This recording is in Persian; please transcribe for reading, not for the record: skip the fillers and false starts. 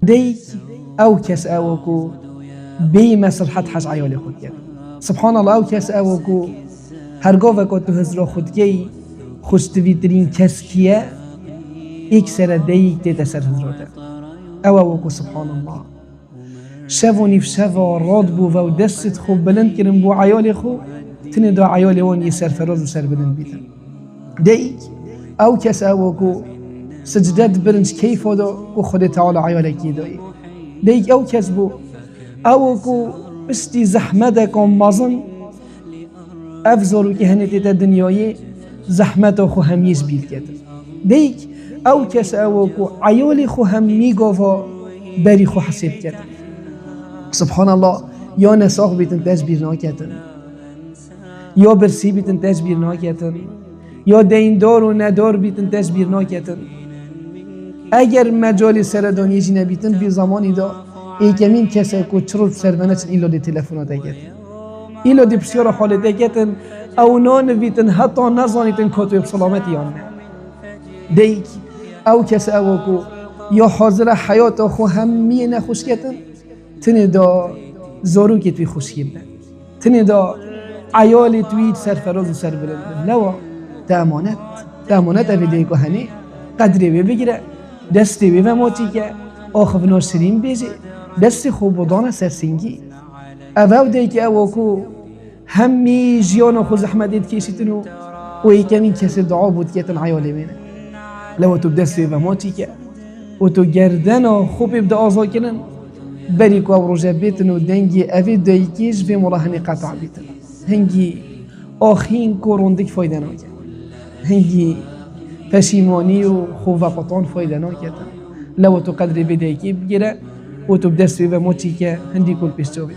ديك أو كس أوكو بي مصلحت حج عيالي خود كد سبحان الله أو كس أوكو هرگاه که تو هزرا خود کی خوشتوی ترین کس کیه ایک سر دیگ دیت سر هزرا ده او سبحان الله شفونی في شفا راد بو و دست خوب بلند کرن بو عیال خو تنه دا عیال وان یه سر فراز و سر بلند بیتن دیگ او کس اوکو سجدت برنج کیف دا و خود تعالی عیال کی دایی دیگ او کس بو اوکو بستی زحمت کام مازن افزارو که هنه تیتا دنیای زحمت خو همیز بیل کتن دیگ او کس اوکو عیال خو هم میگاوا بری خو حساب کتن سبحان الله یا نساق بیتن تجبیر ناکتن یا برسی بیتن تجبیر ناکتن یا دیندار و ندار بیتن تجبیر ناکتن اگر مجال سردانی جی نبیتن بی زمانی دا ایکمین کسی که چرا سربنه چن ایلا دی تلفونات اگتن ایلا دی بسیار حالت اگتن او نانویتن حتی نزانیتن کتو بسلامتی یا نه دیک او کسی او که یا حاضر حیات خو همی نخوش کتن تنه دا زارو که توی خوشگیم بند تنه دا عیال توی سرفراز و سر بلند لوا ده امانت اوی دیگه هنه قدری وی بگیره دستی وی و ماتی که آخف ناشرین بیجه دستی خوب بودانه سرسنگی او دیگه او که همی جیان خو زحمتید کشیتنو و ایکمین کسی دعا بود که تن عیال مینه لوا تو دستی وی و ماتی که و تو گردن خوب ابدا آزا کنن بريكو او رجا بيتنو دنگي اوي دايكيش في مراهني قطع بيتن هنگي آخين كوروندك فايدة ناكن هنگي پشیمانی و خوف قطان فايدة ناكن لو تو قدر بدايكي بگيره و تو بدستوي و موچي که هندي كل پیش جاوي